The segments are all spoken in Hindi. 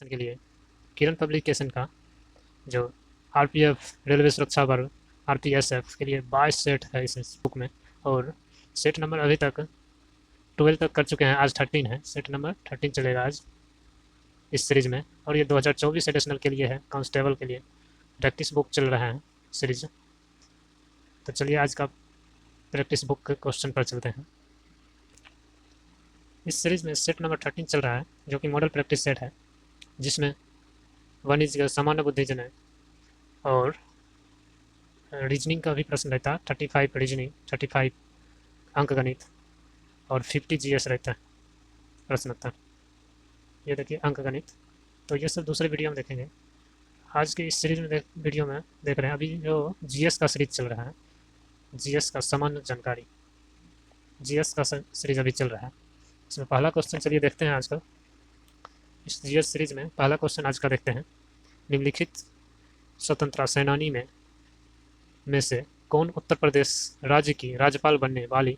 के लिए किरण पब्लिकेशन का जो आरपीएफ रेलवे सुरक्षा बल आरपीएसएफ के लिए 22 सेट है इस बुक में। और सेट नंबर अभी तक 12 तक कर चुके हैं, आज 13 है, सेट नंबर 13 चलेगा आज इस सीरीज़ में। और ये 2024 एडिशनल के लिए है, कांस्टेबल के लिए प्रैक्टिस बुक चल रहा है सीरीज। तो चलिए आज का प्रैक्टिस बुक के क्वेश्चन पर चलते हैं। इस सीरीज़ में सेट नंबर 13 चल रहा है जो कि मॉडल प्रैक्टिस सेट है, जिसमें वन इज सामान्य बुद्धिजन और रीजनिंग का भी प्रश्न रहता है। 35 रीजनिंग, 35 अंक गणित और 50 जीएस रहता है प्रश्न उत्तर। ये देखिए अंक गणित, तो ये सब दूसरे वीडियो में देखेंगे। आज के इस सीरीज में वीडियो में देख रहे हैं अभी जो जीएस का सीरीज चल रहा है, जीएस का सामान्य जानकारी, जीएस का सीरीज अभी चल रहा है। इसमें पहला क्वेश्चन चलिए देखते हैं आज का। इस जीएस सीरीज में पहला क्वेश्चन आज का देखते हैं। निम्नलिखित स्वतंत्रता सेनानी में से कौन उत्तर प्रदेश राज्य की राज्यपाल बनने वाली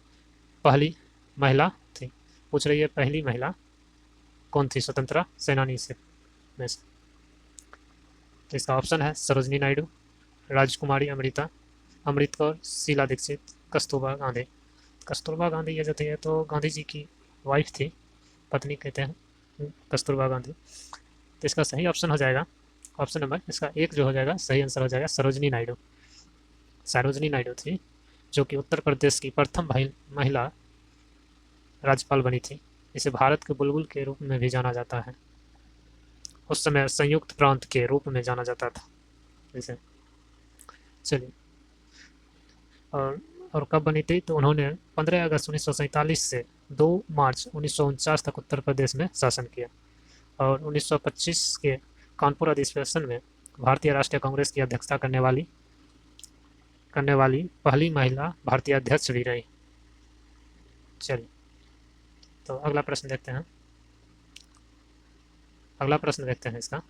पहली महिला थी? पूछ रही है पहली महिला कौन थी स्वतंत्रता सेनानी में से। तो इसका ऑप्शन है सरोजनी नायडू, राजकुमारी अमृत कौर, शीला दीक्षित, कस्तूरबा गांधी। कस्तूरबा गांधी ये जो थी तो गांधी जी की वाइफ थी, पत्नी कहते हैं कस्तूरबा गांधी। तो इसका सही ऑप्शन हो जाएगा ऑप्शन नंबर इसका एक जो हो जाएगा, सही आंसर हो जाएगा सरोजनी नायडू। सरोजनी नायडू थी जो कि उत्तर प्रदेश की प्रथम महिला राज्यपाल बनी थी। इसे भारत के बुलबुल के रूप में भी जाना जाता है, उस समय संयुक्त प्रांत के रूप में जाना जाता था इसे। चलिए, और कब बनी थी? तो उन्होंने 15 अगस्त 1947 से 2 मार्च 1949 तक उत्तर प्रदेश में शासन किया। और 1925 के कानपुर अधिवेशन में भारतीय राष्ट्रीय कांग्रेस की अध्यक्षता करने वाली पहली महिला भारतीय अध्यक्ष भी रही। चलिए, तो अगला प्रश्न देखते हैं। अगला प्रश्न देखते हैं इसका।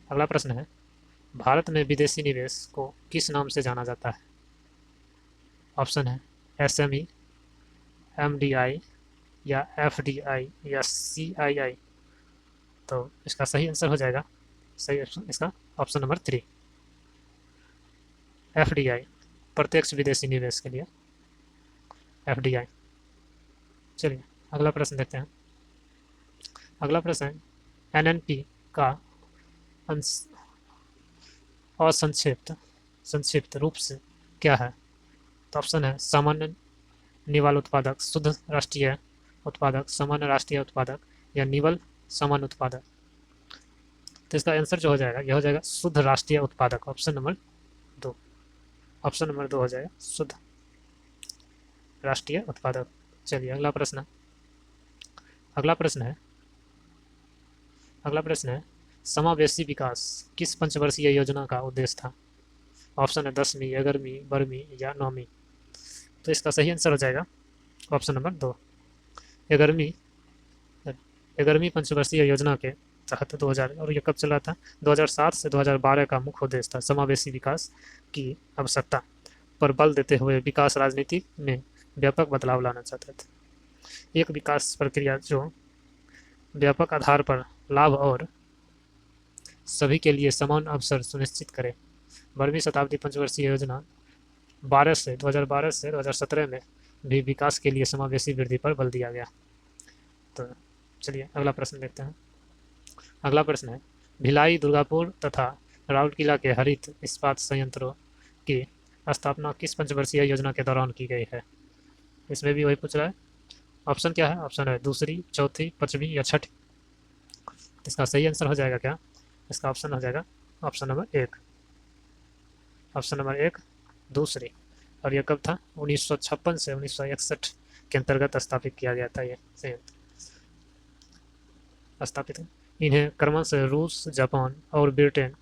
अगला प्रश्न है, भारत में विदेशी निवेश को किस नाम से जाना जाता है? ऑप्शन है एसएमई, एमडीआई या एफडीआई या सीआईआई। तो इसका सही आंसर हो जाएगा, सही ऑप्शन इसका ऑप्शन नंबर 3 एफडीआई, प्रत्यक्ष विदेशी निवेश के लिए एफडीआई। चलिए अगला प्रश्न देखते हैं। अगला प्रश्न है, एनएनपी का संक्षिप्त रूप से क्या है? तो ऑप्शन है सामान्य निवल उत्पादक, शुद्ध राष्ट्रीय उत्पादक, सामान्य राष्ट्रीय उत्पादक या निवल सामान्य उत्पादक। तो इसका आंसर जो हो जाएगा यह हो जाएगा शुद्ध राष्ट्रीय उत्पादक, ऑप्शन नंबर 2। ऑप्शन नंबर 2 हो जाएगा शुद्ध राष्ट्रीय उत्पादक। चलिए अगला प्रश्न है समावेशी विकास किस पंचवर्षीय योजना का उद्देश्य था? ऑप्शन है 10वीं, 11वीं, 12वीं या 9वीं। तो इसका सही आंसर हो जाएगा ऑप्शन नंबर 2 11वीं पंचवर्षीय योजना के तहत 2000, और ये कब चला था? 2007 से 2012 का मुख्य उद्देश्य था समावेशी विकास की आवश्यकता पर बल देते हुए विकास राजनीति में व्यापक बदलाव लाना चाहते थे। एक विकास प्रक्रिया जो व्यापक आधार पर लाभ और सभी के लिए समान अवसर सुनिश्चित करे। 12वीं शताब्दी पंचवर्षीय योजना 2012 से 2017 में भी विकास के लिए समावेशी वृद्धि पर बल दिया गया। तो चलिए अगला प्रश्न देखते हैं। अगला प्रश्न है, भिलाई, दुर्गापुर तथा राउरकेला के हरित इस्पात संयंत्रों की स्थापना किस पंचवर्षीय योजना के दौरान की गई है? इसमें भी वही पूछ रहा है। ऑप्शन क्या है? ऑप्शन है दूसरी, चौथी, पांचवी या छठी। इसका सही आंसर हो जाएगा क्या? इसका ऑप्शन हो जाएगा ऑप्शन नंबर 1। ऑप्शन नंबर 1 दूसरी। और यह कब था? 1956 से 1961 के अंतर्गत स्थापित किया गया था ये संयंत्र स्थापित। इन्हें क्रमशः रूस, जापान और ब्रिटेन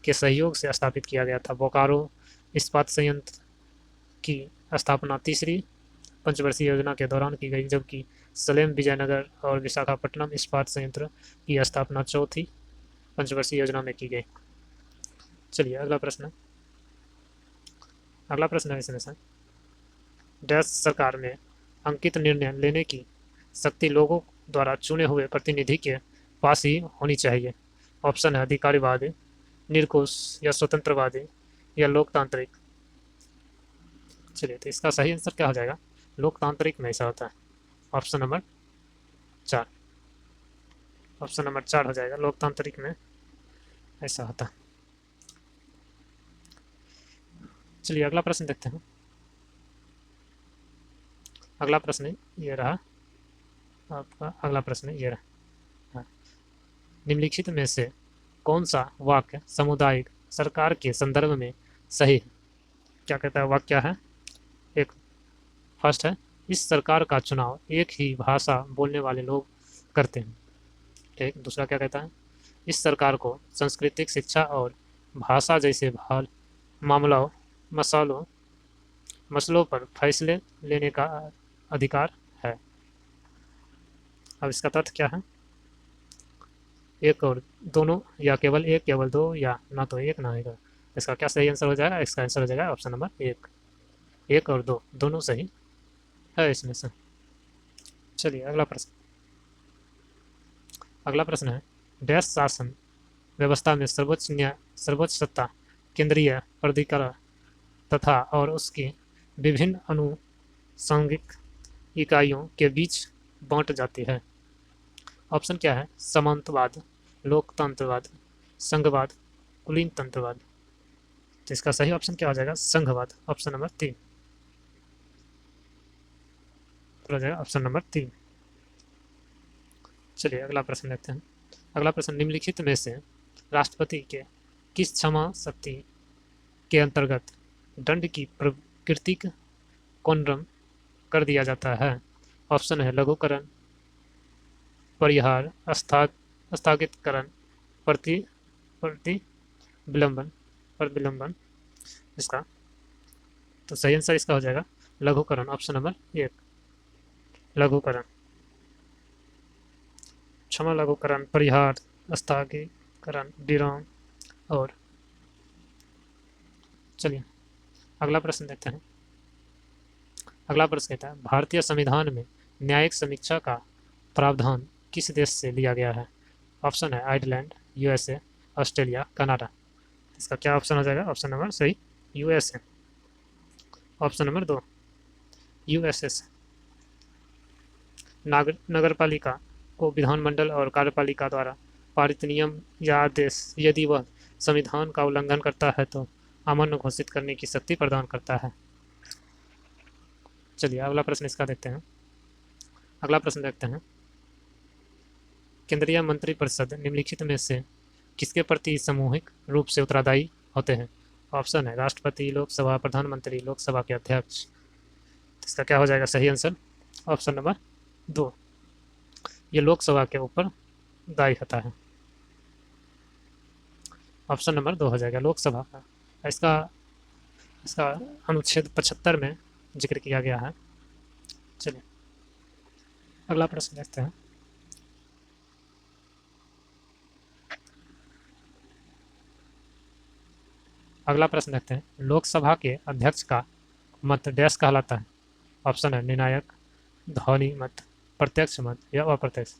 के सहयोग से स्थापित किया गया था। बोकारो इस्पात संयंत्र की स्थापना तीसरी पंचवर्षीय योजना के दौरान की गई, जबकि सलेम, विजयनगर और विशाखापट्टनम इस्पात संयंत्र की स्थापना चौथी पंचवर्षीय योजना में की गई। चलिए अगला प्रश्न है इसमें से, डैश सरकार में अंकित निर्णय लेने की शक्ति लोगों द्वारा चुने हुए प्रतिनिधि के पास ही होनी चाहिए। ऑप्शन है अधिकारीवादी, निरंकुश या स्वतंत्रवादी या लोकतांत्रिक। चलिए, तो इसका सही आंसर क्या हो जाएगा? लोकतांत्रिक में ऐसा होता है। Option number 4। ऑप्शन नंबर 4 हो जाएगा, लोकतांत्रिक में ऐसा होता है। चलिए अगला प्रश्न देखते हैं। अगला प्रश्न ये रहा आपका। अगला प्रश्न ये रहा। हाँ। निम्नलिखित में से कौन सा वाक्य सामुदायिक सरकार के संदर्भ में सही है? क्या कहता है वाक्य है? एक फर्स्ट है, इस सरकार का चुनाव एक ही भाषा बोलने वाले लोग करते हैं। ठीक। दूसरा क्या कहता है? इस सरकार को सांस्कृतिक शिक्षा और भाषा जैसे मामलों मसालों मसलों पर फैसले लेने का अधिकार है। अब इसका तथ्य क्या है? एक और दोनों, या केवल एक, केवल दो, या ना तो एक ना एक। इसका क्या सही आंसर हो जाएगा? इसका आंसर हो जाएगा ऑप्शन नंबर एक। एक और दो दोनों सही है इसमें से। चलिए अगला प्रश्न। अगला प्रश्न है, डैश शासन व्यवस्था में सर्वोच्च सत्ता केंद्रीय प्राधिकरण तथा और उसकी विभिन्न अनुषंगिक इकाइयों के बीच बांट जाती है। ऑप्शन क्या है? सामंतवाद, लोकतंत्रवाद, संघवाद, कुलीन तंत्रवाद। तो इसका सही ऑप्शन क्या हो जाएगा? संघवाद। ऑप्शन नंबर 3 हो जाएगा, ऑप्शन नंबर 3। चलिए अगला प्रश्न देखते हैं। अगला प्रश्न, निम्नलिखित में से राष्ट्रपति के किस क्षमा शक्ति के अंतर्गत दंड की प्रकृति कौनरम कर दिया जाता है? ऑप्शन है लघुकरण, परिहार, स्थगितकरण, प्रति प्रतिविलंबन प्रतिविलंबन। इसका तो सही आंसर इसका हो जाएगा लघुकरण। Option number 1 लघुकरण। क्षमा लघुकरण, परिहार, स्थगितकरण, विराम और। चलिए अगला प्रश्न देखते हैं। अगला प्रश्न कहता है, भारतीय संविधान में न्यायिक समीक्षा का प्रावधान किस देश से लिया गया है? ऑप्शन है आयरलैंड, यूएसए, ऑस्ट्रेलिया, कनाडा। इसका क्या ऑप्शन हो जाएगा? ऑप्शन नंबर सही यूएसए। Option number 2 USA. नगरपालिका को विधानमंडल और कार्यपालिका द्वारा पारित नियम या आदेश यदि वह संविधान का उल्लंघन करता है तो अमान्य घोषित करने की शक्ति प्रदान करता है। चलिए अगला प्रश्न इसका देखते हैं। अगला प्रश्न देखते हैं, केंद्रीय मंत्रिपरिषद निम्नलिखित में से किसके प्रति सामूहिक रूप से उत्तरदायी होते हैं? ऑप्शन है राष्ट्रपति, लोकसभा, प्रधानमंत्री, लोकसभा के अध्यक्ष। इसका क्या हो जाएगा सही आंसर? ऑप्शन नंबर 2 ये लोकसभा के ऊपर दायी होता है। ऑप्शन नंबर 2 हो जाएगा लोकसभा का। इसका इसका अनुच्छेद 75 में जिक्र किया गया है। चलिए अगला प्रश्न देखते हैं। अगला प्रश्न देखते हैं, लोकसभा के अध्यक्ष का मत डैश कहलाता है? ऑप्शन है निर्णायक, ध्वनि मत, प्रत्यक्ष मत या अप्रत्यक्ष।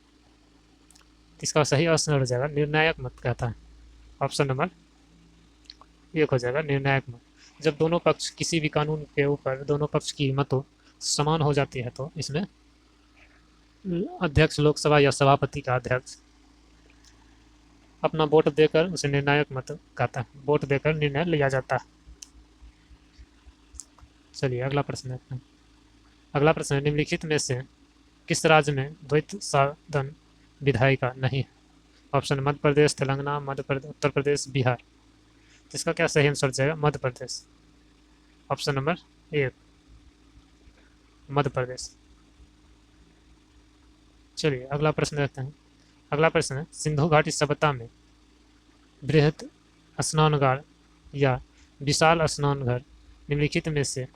इसका सही ऑप्शन हो जाएगा निर्णायक मत कहता है। ऑप्शन नंबर 1 हो जाएगा निर्णायक मत। जब दोनों पक्ष किसी भी कानून के ऊपर दोनों पक्ष की मतों समान हो जाती है तो इसमें अध्यक्ष लोकसभा या सभापति का अध्यक्ष अपना वोट देकर उसे निर्णायक मत कहता है। वोट देकर निर्णय लिया जाता है। चलिए अगला प्रश्न देखते हैं। अगला प्रश्न है, निम्नलिखित में से किस राज्य में द्वैत सदन विधायिका नहीं है? ऑप्शन मध्य प्रदेश, तेलंगाना, उत्तर प्रदेश, बिहार। तो इसका क्या सही आंसर जाएगा? मध्य प्रदेश। Option number 1 Madhya Pradesh. चलिए अगला प्रश्न देखते हैं। अगला प्रश्न है, सिंधु घाटी सभ्यता में बृहद स्नानघर या विशाल स्नानघर निम्नलिखित में से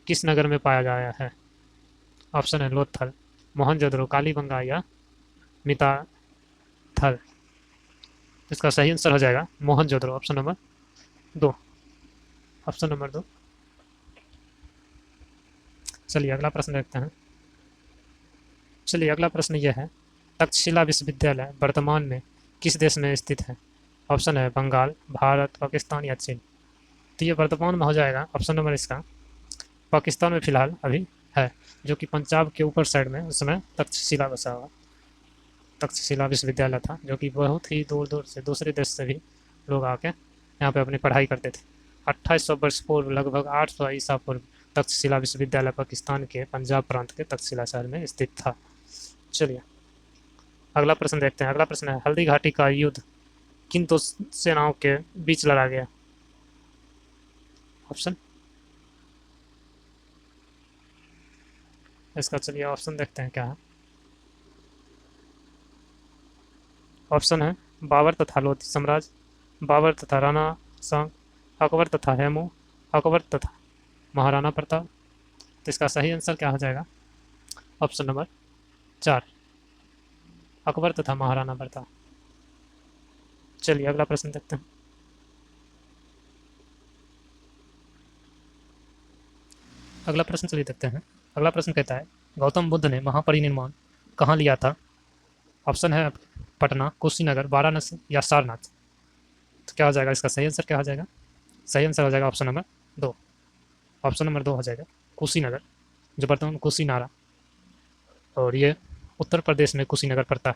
किस नगर में पाया गया है? ऑप्शन है लोथल, मोहनजोदड़ो, कालीबंगा या मिताथल। इसका सही आंसर हो जाएगा Mohenjodaro. Option number 2। Option number 2। चलिए अगला प्रश्न देखते हैं। चलिए अगला प्रश्न यह है, तक्षशिला विश्वविद्यालय वर्तमान में किस देश में स्थित है? ऑप्शन है बंगाल, भारत, पाकिस्तान या चीन। तो ये वर्तमान में हो जाएगा ऑप्शन नंबर इसका पाकिस्तान में फिलहाल अभी है, जो कि पंजाब के ऊपर साइड में उस समय तक्षशिला बसा हुआ तक्षशिला विश्वविद्यालय था, जो कि बहुत ही दूर दूर से दूसरे देश से भी लोग आके यहाँ पे अपनी पढ़ाई करते थे। 2800 वर्ष पूर्व लगभग 800 ईसा पूर्व तक्षशिला विश्वविद्यालय पाकिस्तान के पंजाब प्रांत के तक्षशिला शहर में स्थित था। चलिए अगला प्रश्न देखते हैं। अगला प्रश्न है हल्दी घाटी का युद्ध किन दो सेनाओं के बीच लड़ा गया? ऑप्शन इसका चलिए ऑप्शन देखते हैं क्या है। ऑप्शन है बाबर तथा लोधी साम्राज्य, बाबर तथा राणा सांग, अकबर तथा हेमू, अकबर तथा महाराणा प्रताप। तो इसका सही आंसर क्या हो जाएगा? ऑप्शन नंबर 4 अकबर तथा महाराणा प्रताप। चलिए अगला प्रश्न देखते हैं। अगला प्रश्न चलिए देखते हैं। अगला प्रश्न कहता है गौतम बुद्ध ने महापरिनिर्वाण कहाँ लिया था? ऑप्शन है पटना, कुशीनगर, वाराणसी या सारनाथ। तो क्या हो जाएगा इसका सही आंसर क्या हो जाएगा? सही आंसर हो जाएगा ऑप्शन नंबर 2। ऑप्शन नंबर 2 हो जाएगा कुशीनगर, जो वर्तमान कुशीनारा, और ये उत्तर प्रदेश में कुशीनगर पड़ता है,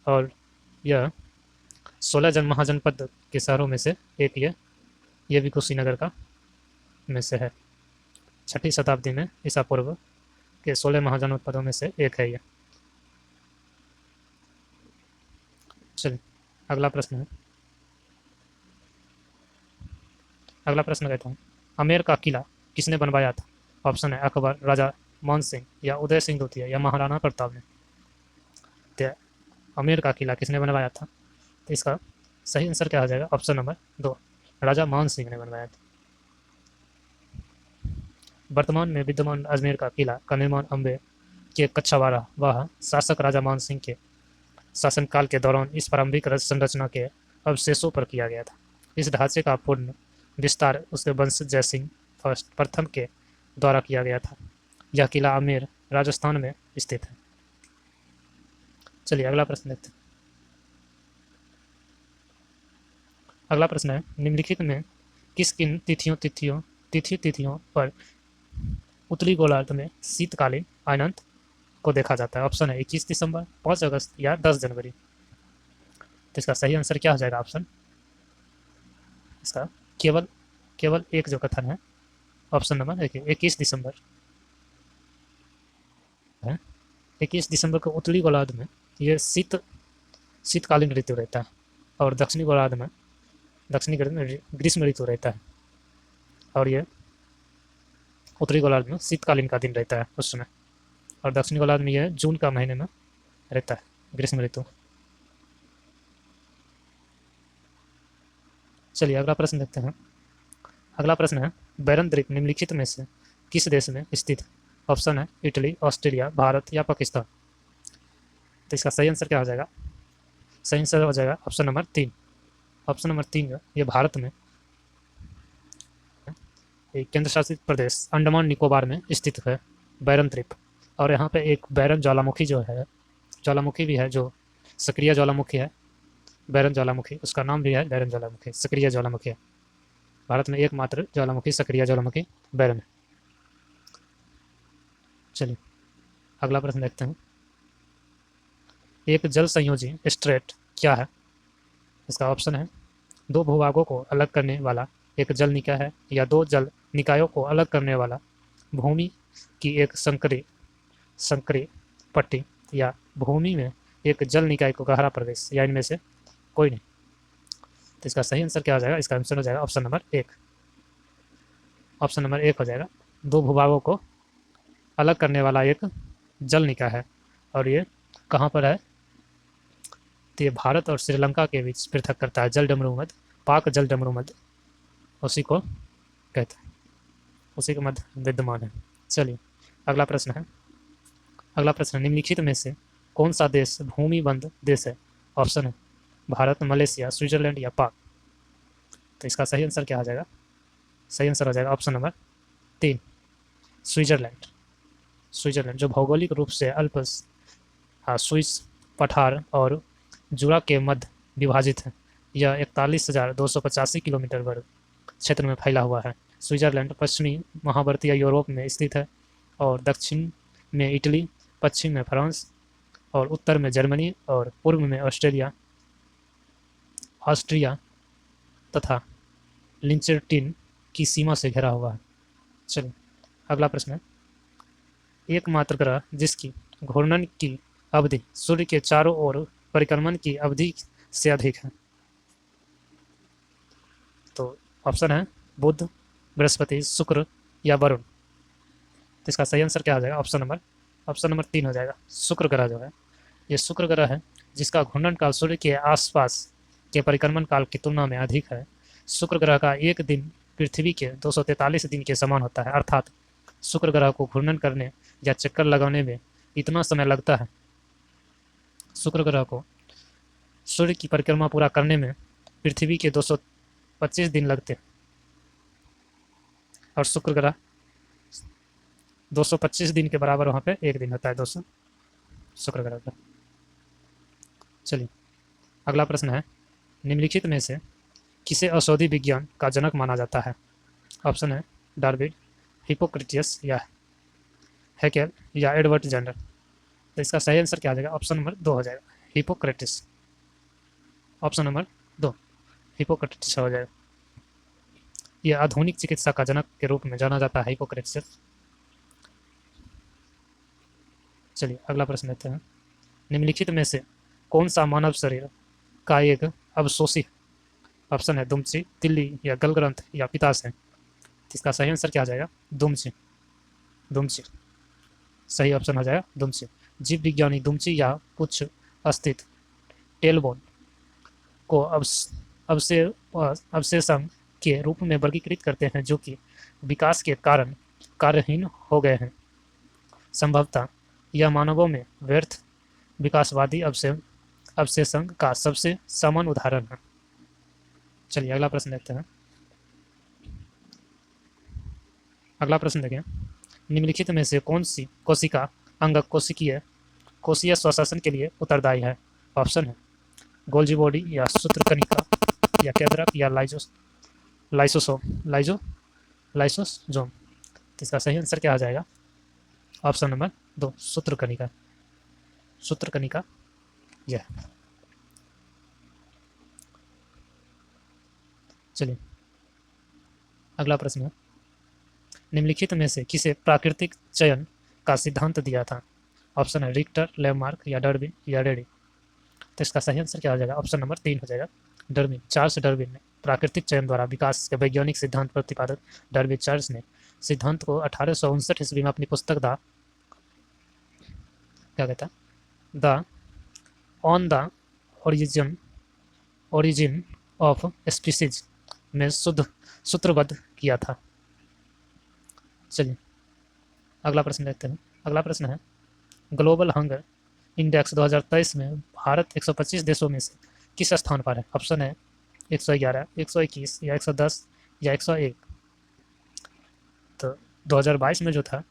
और यह 16 महाजनपद के शहरों में से एक ये भी कुशीनगर का में से है। 6ठी शताब्दी में ईसा पूर्व के 16 महाजनपदों में से एक है ये। चलिए अगला प्रश्न है। अगला प्रश्न कहता हूँ आमेर का किला किसने बनवाया था? ऑप्शन है अकबर, राजा मान सिंह या उदय सिंह द्वितीय या महाराणा प्रताप ने। तो आमेर का किला किसने बनवाया था? तो इसका सही आंसर क्या हो जाएगा? ऑप्शन नंबर 2 राजा मान सिंह ने बनवाया था। वर्तमान में विद्यमान अजमेर का किला का निर्माण अम्बे के कच्छावाड़ा वह शासक राजा मान सिंह के शासनकाल के दौरान इस प्रारंभिक संरचना के अवशेषों पर किया गया था। इस ढांचे का पूर्ण विस्तार उसके वंशज जयसिंह प्रथम के द्वारा किया गया था। यह किला आमेर राजस्थान में स्थित है। चलिए अगला प्रश्न देखते हैं। अगला प्रश्न है निम्नलिखित में किस किन तिथियों पर उत्तरी गोलार्ध में शीतकालीन अनंत को देखा जाता है? ऑप्शन है 21 दिसंबर, 5 अगस्त या 10 जनवरी। तो इसका सही आंसर क्या हो जाएगा? ऑप्शन इसका केवल एक जो कथन है ऑप्शन नंबर देखिए 21 दिसंबर है। 21 दिसंबर को उत्तरी गोलार्ध में ये शीतकालीन ऋतु रहता है, और दक्षिणी गोलार्ध में ग्रीष्म ऋतु रहता है, और ये उत्तरी गोलार्ध में शीतकालीन का दिन रहता है उस समय, और दक्षिणी गोलार्ध में यह जून का महीने में रहता है ग्रीष्म ऋतु। चलिए अगला प्रश्न देखते हैं। अगला प्रश्न है बैरन द्वीप निम्नलिखित में से किस देश में स्थित है? ऑप्शन है इटली, ऑस्ट्रेलिया, भारत या पाकिस्तान। तो इसका सही आंसर क्या हो जाएगा? सही आंसर हो जाएगा ऑप्शन नंबर 3। ऑप्शन नंबर 3 ये भारत में एक केंद्र शासित प्रदेश अंडमान निकोबार में स्थित है बैरन द्वीप। और यहाँ पे एक बैरन ज्वालामुखी ज्वालामुखी भी है, जो सक्रिय ज्वालामुखी है। बैरन ज्वालामुखी उसका नाम भी है बैरन ज्वालामुखी, सक्रिय ज्वालामुखी है। भारत में एकमात्र ज्वालामुखी सक्रिय ज्वालामुखी बैरन है। चलिए अगला प्रश्न देखते हैं। एक जल संयोजी स्ट्रेट क्या है? इसका ऑप्शन है 2 भूभागों को अलग करने वाला एक जल निकाय है, या 2 जल निकायों को अलग करने वाला भूमि की एक संकरी पट्टी, या भूमि में एक जल निकाय को गहरा प्रवेश, या इनमें से कोई नहीं। तो इसका सही आंसर क्या हो जाएगा? इसका आंसर हो जाएगा ऑप्शन नंबर 1। ऑप्शन नंबर 1 हो जाएगा 2 भूभागों को अलग करने वाला एक जल निकाय है, और ये कहाँ पर है? तो ये भारत और श्रीलंका के बीच पृथक करता है जल डमरू मध्य, पाक जल डमरू मध्य उसी को कहते हैं, उसी के मध्य विद्यमान है। चलिए अगला प्रश्न है। अगला प्रश्न निम्नलिखित में से कौन सा देश भूमि बंद देश है? ऑप्शन है भारत, मलेशिया, स्विट्जरलैंड या पाक। तो इसका सही आंसर क्या हो जाएगा? सही आंसर हो जाएगा ऑप्शन नंबर 3 स्विट्जरलैंड। जो भौगोलिक रूप से स्विस पठार और जुरा के मध्य विभाजित है। यह 41,285 किलोमीटर वर्ग क्षेत्र में फैला हुआ है। स्विट्जरलैंड पश्चिमी महावर्तीय यूरोप में स्थित है और दक्षिण में इटली, पश्चिम में फ्रांस और उत्तर में जर्मनी और पूर्व में ऑस्ट्रिया तथा लिंचर्टीन की सीमा से घिरा हुआ है। चलिए अगला प्रश्न है, एकमात्र ग्रह जिसकी घूर्णन की अवधि सूर्य के चारों ओर परिक्रमण की अवधि से अधिक है। तो ऑप्शन है बुध, बृहस्पति, शुक्र या वरुण। तो इसका सही आंसर क्या हो जाएगा? ऑप्शन नंबर 3 हो जाएगा। शुक्र ग्रह जो है, ये शुक्र ग्रह है जिसका घूर्णन काल सूर्य के आसपास के परिक्रमण काल की तुलना में अधिक है। शुक्र ग्रह का एक दिन पृथ्वी के 243 दिन के समान होता है, अर्थात शुक्र ग्रह को घूर्णन करने या चक्कर लगाने में इतना समय लगता है। शुक्र ग्रह को सूर्य की परिक्रमा पूरा करने में पृथ्वी के 225 दिन लगते हैं और शुक्र ग्रह 225 दिन के बराबर वहाँ पे एक दिन होता है 200 शुक्र ग्रह का। चलिए अगला प्रश्न है, निम्नलिखित में से किसे औषधि विज्ञान का जनक माना जाता है? ऑप्शन है डार्विन, हिप्पोक्रेटिस या हैकेल या एडवर्ड जेनर। तो इसका सही आंसर क्या आ जाएगा? ऑप्शन नंबर 2 हो जाएगा, हिप्पोक्रेटिस। ऑप्शन नंबर 2 हिप्पोक्रेटिस हो जाएगा। यह आधुनिक चिकित्सा का जनक के रूप में जाना जाता है, हिप्पोक्रेटिस। चलिए अगला प्रश्न लेते हैं, निम्नलिखित में से कौन सा मानव शरीर का एक अवशोषी? ऑप्शन है दुमची, तिल्ली या गलग्रंथ या पित्ताशय। इसका सही आंसर क्या आ जाएगा? दुमची। दुमची सही ऑप्शन हो जाएगा, दुमची। जीव विज्ञानी दुमची या कुछ अस्थित टेलबोन को अवशेषांक के रूप में वर्गीकृत करते हैं जो कि विकास के कारण कार्यहीन हो गए हैं। संभवतः यह मानवों में व्यर्थ विकासवादी अवशेषांक का सबसे सामान्य उदाहरण है। चलिए अगला प्रश्न देखते हैं। अगला प्रश्न देखें, निम्नलिखित में से कौन सी कोशिका अंगक कोशिकीय स्वशासन के लिए उत्तरदायी है? ऑप्शन है गोल्जी बॉडी या सूत्रकणिका या केंद्रक या लाइसोसोम। तो इसका सही आंसर क्या आ जाएगा? ऑप्शन नंबर 2 सूत्रकणिका यह। चलिए अगला प्रश्न है, निम्नलिखित में से किसे प्राकृतिक चयन का सिद्धांत दिया था? ऑप्शन है रिक्टर, लेमार्क या डार्विन या रेडी। तो इसका सही आंसर क्या हो जाएगा? ऑप्शन नंबर 3 हो जाएगा, डार्विन। चार्ल्स डार्विन ने प्राकृतिक चयन द्वारा विकास के वैज्ञानिक सिद्धांत प्रतिपादक डार्विन चार्ल्स ने सिद्धांत को 1859 ईस्वी में अपनी पुस्तक the on the origin of species में सूत्रबद्ध किया था। चलिए अगला प्रश्न देखते हैं। अगला प्रश्न है, ग्लोबल हंगर इंडेक्स 2023 में भारत 125 देशों में से किस स्थान पर है? ऑप्शन है 111, 121 या 110 या 101। तो 2022 में जो था,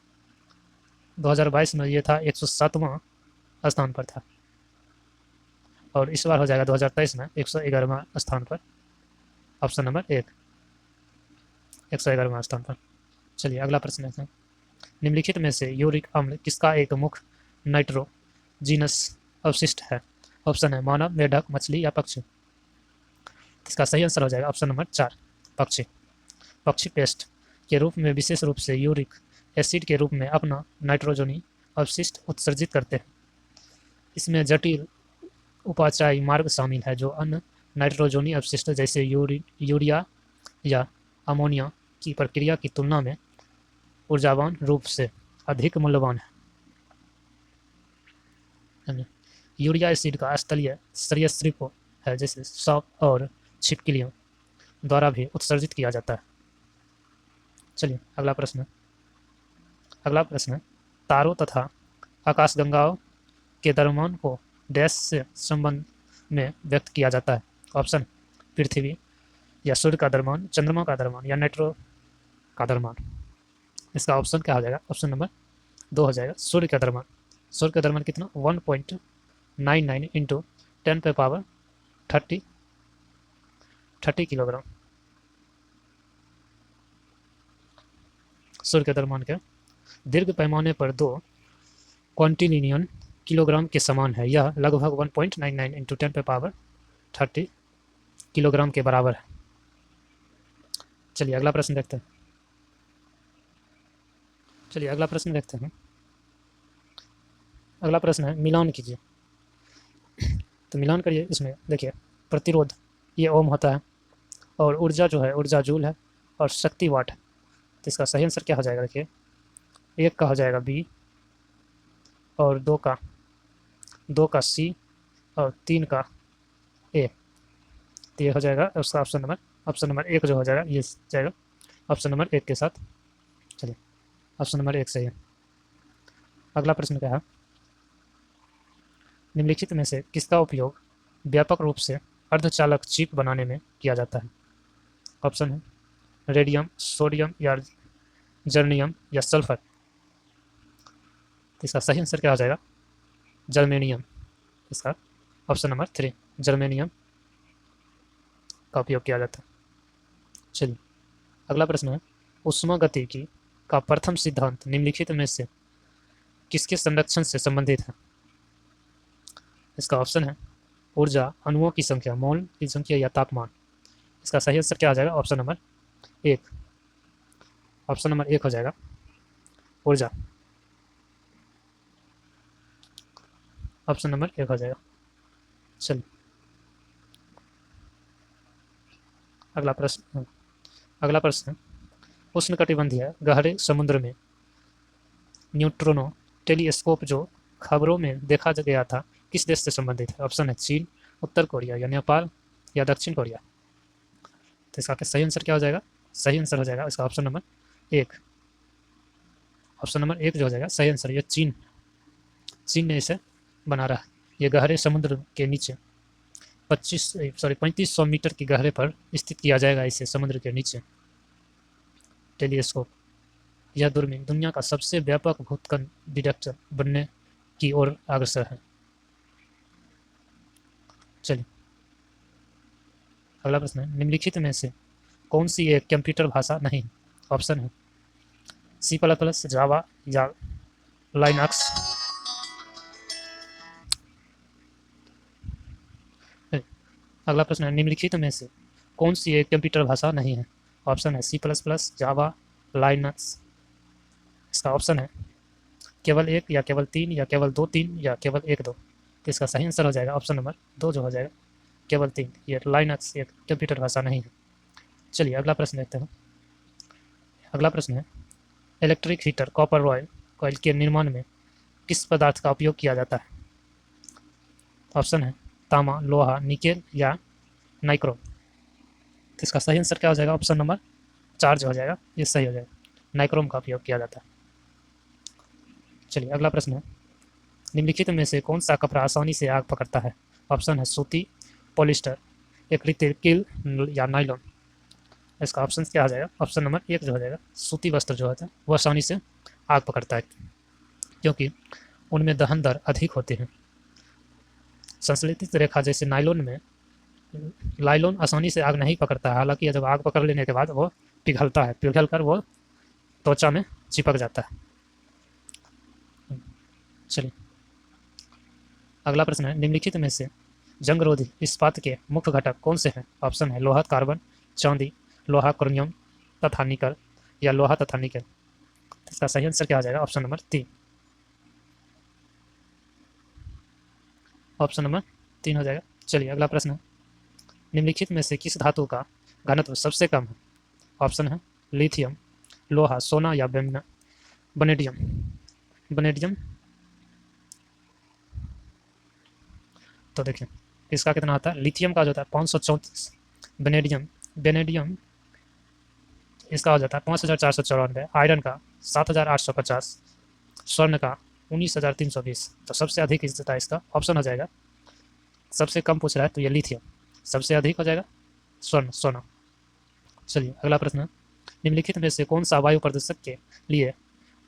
2022 में ये था 107वां स्थान पर था और इस बार हो जाएगा 2023 में 111वां स्थान पर। ऑप्शन नंबर 1 111वां स्थान पर। चलिए अगला प्रश्न है, निम्नलिखित में से यूरिक अम्ल किसका एक मुख्य नाइट्रोजीनस अवशिष्ट है? ऑप्शन है मानव, मेढक, मछली या पक्षी। इसका सही आंसर हो जाएगा ऑप्शन नंबर 4 पक्षी। पक्षी पेस्ट के रूप में विशेष रूप से यूरिक एसिड के रूप में अपना नाइट्रोजनी अवशिष्ट उत्सर्जित करते हैं। इसमें जटिल उपाचायी मार्ग शामिल है जो अन्य नाइट्रोजनी अवशिष्ट जैसे यूरिया या अमोनिया की प्रक्रिया की तुलना में ऊर्जावान रूप से अधिक मूल्यवान है। यूरिया एसिड का स्थलीय सरीसृपों है जैसे सांप और छिपकलियों द्वारा भी उत्सर्जित किया जाता है। चलिए अगला प्रश्न है, तारों तथा आकाशगंगाओं के द्रव्यमान को डैश से संबंध में व्यक्त किया जाता है? ऑप्शन पृथ्वी या सूर्य का द्रव्यमान, चंद्रमा का द्रव्यमान या नेट्रो का द्रव्यमान। इसका ऑप्शन क्या हो जाएगा? ऑप्शन नंबर 2 हो जाएगा, सूर्य का द्रव्यमान। सूर्य का द्रव्यमान कितना? 99 इंटू 10 पे पावर 30 किलोग्राम सूर्य के द्रव्यमान के दीर्घ पैमाने पर 2 क्वांटिलियन किलोग्राम के समान है। यह लगभग 1.99 इंटू 10 पे पावर 30 किलोग्राम के बराबर है। चलिए अगला प्रश्न देखते हैं। अगला प्रश्न है मिलान कीजिए। तो मिलान करिए। इसमें देखिए प्रतिरोध ये ओम होता है और ऊर्जा जो है ऊर्जा जूल है और शक्ति वाट है। तो इसका सही आंसर क्या हो जाएगा? देखिए 1 का हो जाएगा बी और 2 का सी और 3 का ए। तो ये हो जाएगा उसका ऑप्शन नंबर 1 जो हो जाएगा ये जाएगा ऑप्शन नंबर 1 के साथ। चलिए ऑप्शन नंबर 1 सही है। अगला प्रश्न क्या है? निम्नलिखित में से किसका उपयोग व्यापक रूप से अर्धचालक चिप बनाने में किया जाता है? ऑप्शन है रेडियम, सोडियम या जर्नियम या सल्फर। तो इसका सही आंसर क्या हो जाएगा? जर्मेनियम। इसका ऑप्शन नंबर 3 जर्मेनियम का उपयोग किया जाता है। चलिए अगला प्रश्न है ऊष्मागतिकी का प्रथम सिद्धांत निम्नलिखित में से किसके संरक्षण से संबंधित है? इसका ऑप्शन है ऊर्जा, अणुओं की संख्या, मोल की संख्या या तापमान। इसका सही आंसर क्या हो जाएगा? ऑप्शन नंबर 1 हो जाएगा ऊर्जा। ऑप्शन नंबर 1 हो जाएगा। चलिए अगला प्रश्न उष्णकटिबंधीय गहरे समुद्र में न्यूट्रिनो टेलीस्कोप जो खबरों में देखा गया था किस देश से संबंधित है? ऑप्शन है चीन, उत्तर कोरिया या नेपाल या दक्षिण कोरिया। तो इसका सही आंसर क्या हो जाएगा? सही आंसर हो जाएगा इसका ऑप्शन नंबर 1 जो हो जाएगा सही आंसर। ये चीन ने इसे बना रहा है। ये गहरे समुद्र के नीचे 3500 मीटर की गहरे पर स्थित किया जाएगा इसे समुद्र के नीचे टेलीस्कोप। यह दूरबीन दुनिया का सबसे व्यापक भूतकण डिटेक्टर बनने की ओर अग्रसर है। चलिए अगला प्रश्न है निम्नलिखित में से कौन सी एक कंप्यूटर भाषा नहीं? ऑप्शन है C++, जावा या लाइनक्स। अगला प्रश्न है निम्नलिखित में से कौन सी एक कंप्यूटर भाषा नहीं है? ऑप्शन है C++, जावा, लाइनक्स। इसका ऑप्शन है केवल 1 या केवल 3 या केवल 2-3 या केवल 1-2। तो इसका सही आंसर हो जाएगा ऑप्शन नंबर 2 जो हो जाएगा केवल 3। ये लाइनक्स एक कंप्यूटर भाषा नहीं है। चलिए अगला प्रश्न देखते हैं। अगला प्रश्न है इलेक्ट्रिक हीटर कॉपर कॉइल के निर्माण में किस पदार्थ का उपयोग किया जाता है? ऑप्शन है तांबा, लोहा, निकेल या नाइक्रोम। तो इसका सही आंसर क्या हो जाएगा? ऑप्शन नंबर 4 जो हो जाएगा ये सही हो जाएगा नाइक्रोम का उपयोग किया जाता है। चलिए अगला प्रश्न है निम्नलिखित में से कौन सा कपड़ा आसानी से आग पकड़ता है? ऑप्शन है सूती, पॉलिस्टर, एक्रिलिक या नायलॉन। इसका ऑप्शन क्या हो जाएगा? ऑप्शन नंबर 1 जो हो जाएगा सूती वस्त्र जो होता है वो आसानी से आग पकड़ता है क्योंकि उनमें दहन दर अधिक होते हैं। संश्लेषित रेखा जैसे नायलॉन आसानी से आग नहीं पकड़ता है। हालांकि जब आग पकड़ लेने के बाद वो पिघलता है, पिघलकर वो त्वचा में चिपक जाता है। चलिए अगला प्रश्न है निम्नलिखित में से जंगरोधी इस्पात के मुख्य घटक कौन से हैं? ऑप्शन है लोहा, कार्बन, चांदी, लोहा, क्रोमियम तथा निकल या लोहा तथा निकल। इसका सही आंसर क्या आ जाएगा? ऑप्शन नंबर 3 हो जाएगा। चलिए अगला प्रश्न है निम्नलिखित में से किस धातु का घनत्व सबसे कम है? ऑप्शन है लिथियम, लोहा, सोना या वनेडियम। तो देखिए इसका कितना आता है? लिथियम का जो होता है 534, वेनेडियम इसका हो जाता है 5494, आयरन का 7850, स्वर्ण का 19320। तो सबसे अधिक होता है इसका ऑप्शन हो जाएगा। सबसे कम पूछ रहा है तो ये लिथियम, सबसे अधिक हो जाएगा सोना। चलिए अगला प्रश्न निम्नलिखित में से कौन सा वायु प्रदूषक के लिए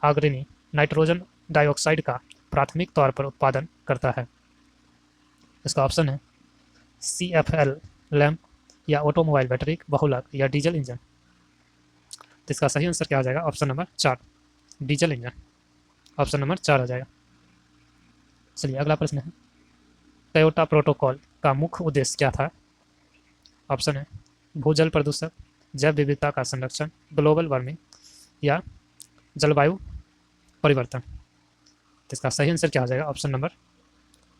अग्रणी नाइट्रोजन डाइऑक्साइड का प्राथमिक तौर पर उत्पादन करता है? इसका ऑप्शन है CFL लैम्प, या ऑटोमोबाइल बैटरी बहुलक, या डीजल इंजन। तो इसका सही आंसर क्या हो जाएगा? Option number 4, diesel engine. Option number 4 हो जाएगा। चलिए अगला प्रश्न है, टोयोटा प्रोटोकॉल का मुख्य उद्देश्य क्या था? ऑप्शन है भूजल प्रदूषण, जैव विविधता का संरक्षण, ग्लोबल वार्मिंग, या जलवायु परिवर्तन। तो इसका सही आंसर क्या हो जाएगा? ऑप्शन नंबर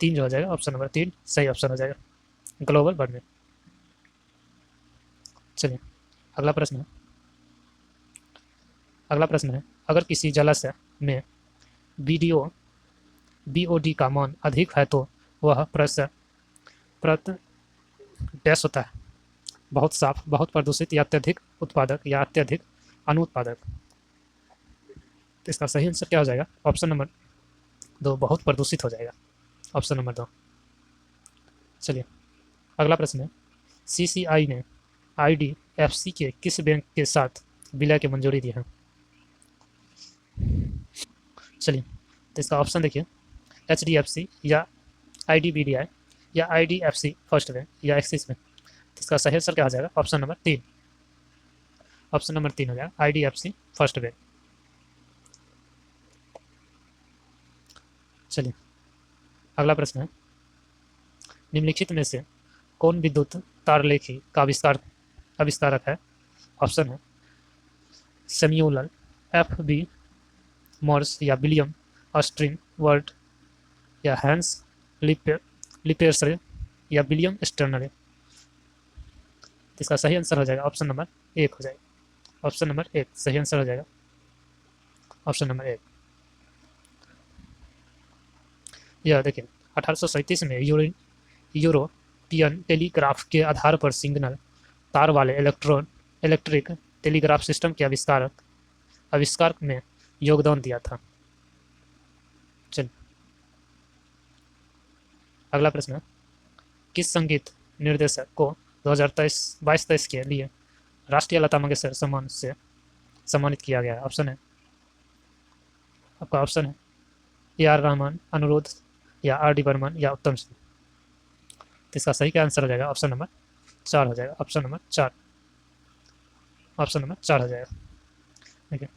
3 जो हो जाएगा, ऑप्शन नंबर 3 सही ऑप्शन हो जाएगा, ग्लोबल वार्मिंग। चलिए अगला प्रश्न है, अगला प्रश्न है, अगर किसी जलाशय में वीडियो BOD का मान अधिक है तो वह प्रत डैश होता है? बहुत साफ, बहुत प्रदूषित, या अत्यधिक उत्पादक, या अत्यधिक अनुत्पादक। तो इसका सही आंसर क्या हो जाएगा? ऑप्शन नंबर 2, बहुत प्रदूषित हो जाएगा, ऑप्शन नंबर 2। चलिए अगला प्रश्न है, CCI ने IDFC के किस बैंक के साथ विलय की मंजूरी दी है? चलिए तो इसका ऑप्शन देखिए, HDFC, या IDBDI, या IDFC फर्स्ट बैंक, या एक्सिस बैंक। तो इसका सही आंसर क्या हो जाएगा? ऑप्शन नंबर 3, ऑप्शन नंबर 3 हो जाएगा, IDFC फर्स्ट बैंक। चलिए अगला प्रश्न है, निम्नलिखित में से कौन विद्युत तारलेखी का आविष्कारक है? ऑप्शन है सैम्यूअल FB मॉर्स, या विलियम ऑस्टिन वर्ड, या हैंस लिपेयर्स, या विलियम स्टर्नर। इसका सही आंसर हो जाएगा ऑप्शन नंबर 1 हो जाएगा, ऑप्शन नंबर 1 सही आंसर हो जाएगा, ऑप्शन नंबर 1। यह देखिए 1837 में यूरोपियन टेलीग्राफ के आधार पर सिग्नल तार वाले इलेक्ट्रिक टेलीग्राफ सिस्टम के आविष्कार में योगदान दिया था। चलिए अगला प्रश्न, किस संगीत निर्देशक को 2022-23 के लिए राष्ट्रीय लता मंगेशकर सम्मान से सम्मानित किया गया है? ऑप्शन है आपका, ऑप्शन है AR रहमान, अनिरुद्ध, या RD बर्मन, या उत्तम सिंह। तो इसका सही क्या आंसर हो जाएगा? ऑप्शन नंबर 4 हो जाएगा, ऑप्शन नंबर 4, ऑप्शन नंबर 4 हो जाएगा। देखिए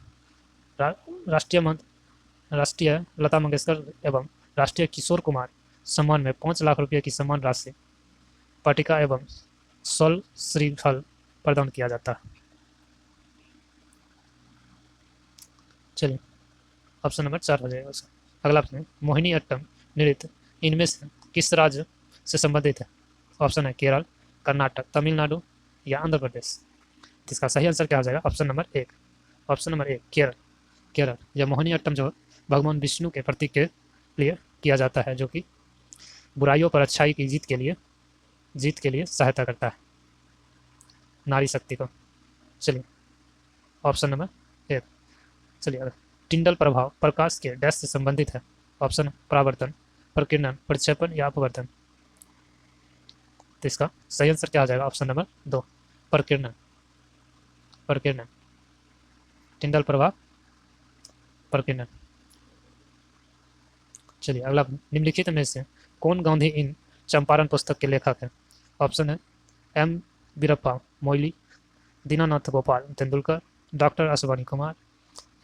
रा, राष्ट्रीय लता मंगेशकर एवं राष्ट्रीय किशोर कुमार सम्मान में 5 लाख रुपये की सम्मान राशि, पट्टिका एवं स्वर्ण श्रीफल प्रदान किया जाता है। चलिए ऑप्शन नंबर 4 हो जाएगा उसका। अगला प्रश्न, मोहिनी अट्टम नृत्य इनमें से किस राज्य से संबंधित है? ऑप्शन है केरल, कर्नाटक, तमिलनाडु, या आंध्र प्रदेश। इसका सही आंसर क्या हो जाएगा? Option number 1, option number 1 Kerala. Kerala यह मोहिनी अट्टम जो भगवान विष्णु के प्रतीक के लिए किया जाता है, जो कि बुराइयों पर अच्छाई की जीत के लिए सहायता करता है, नारी शक्ति को। चलिए ऑप्शन नंबर 1। चलिए टिंडल प्रभाव प्रकाश के डैश से संबंधित है? ऑप्शन परावर्तन, प्रकीर्णन, प्रक्षेपण, या अपवर्तन। तो इसका सही आंसर क्या हो जाएगा? ऑप्शन नंबर 2, प्रकीर्णन, प्रकीर्णन, टिंडल प्रभाव प्रकीर्णन। चलिए अगला, निम्नलिखित में से कौन गांधी इन चंपारण पुस्तक के लेखक हैं? ऑप्शन है M Veerappa Moily, Dinanath Gopal Tendulkar, doctor Ashwani Kumar,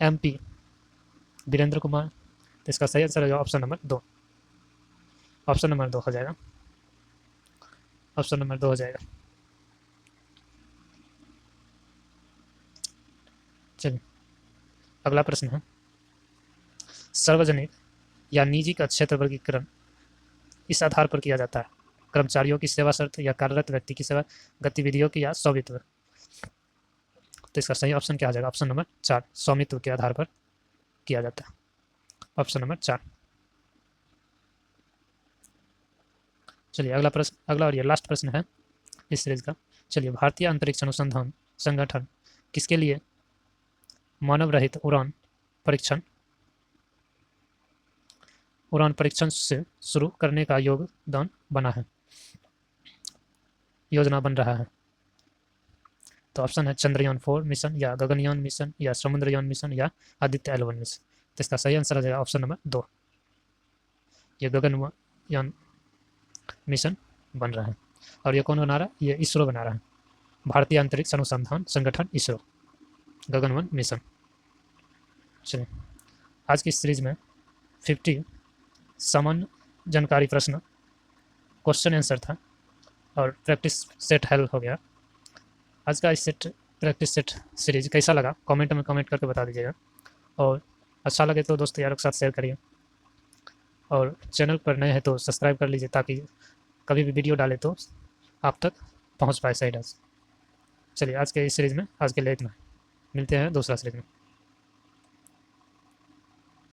MP Virendra Kumar. तो इसका सही आंसर है ऑप्शन नंबर 2, ऑप्शन नंबर 2 हो जाएगा, ऑप्शन नंबर 2 हो जाएगा। चलिए अगला प्रश्न है, सार्वजनिक या निजी का क्षेत्र वर्गीकरण इस आधार पर किया जाता है? कर्मचारियों की सेवा शर्त, या कार्यरत व्यक्ति की सेवा गतिविधियों की, या स्वामित्व। तो इसका सही ऑप्शन क्या आ जाएगा? ऑप्शन नंबर 4, स्वामित्व के आधार पर किया जाता है, ऑप्शन नंबर 4। चलिए अगला प्रश्न, अगला और ये लास्ट प्रश्न है इस सीरीज का। चलिए भारतीय अंतरिक्ष अनुसंधान संगठन किसके लिए मानव रहित उड़ान परीक्षण से शुरू करने का योजना बन रहा है? तो ऑप्शन है चंद्रयान 4 मिशन, या गगनयान मिशन, या समुद्रयान मिशन, या आदित्य L1 मिशन। तो इसका सही आंसर हो जाएगा ऑप्शन नंबर 2, ये गगनयान मिशन बन रहा है। और ये कौन बना रहा है? ये इसरो बना रहा है, भारतीय अंतरिक्ष अनुसंधान संगठन इसरो, गगनवन मिशन। चलिए, आज की इस सीरीज में 50 सामान्य जानकारी प्रश्न क्वेश्चन आंसर था और प्रैक्टिस सेट हल हो गया। आज का इस सेट प्रैक्टिस सेट सीरीज कैसा लगा कमेंट में कमेंट करके बता दीजिएगा, और अच्छा लगे तो दोस्तों यारों के साथ शेयर करिए, और चैनल पर नए हैं तो सब्सक्राइब कर लीजिए ताकि कभी भी वीडियो डाले तो आप तक पहुंच पाए सही ढंग से। चलिए, आज के इस सीरीज़ में आज के लिए इतना, मिलते हैं दूसरा सीरीज में।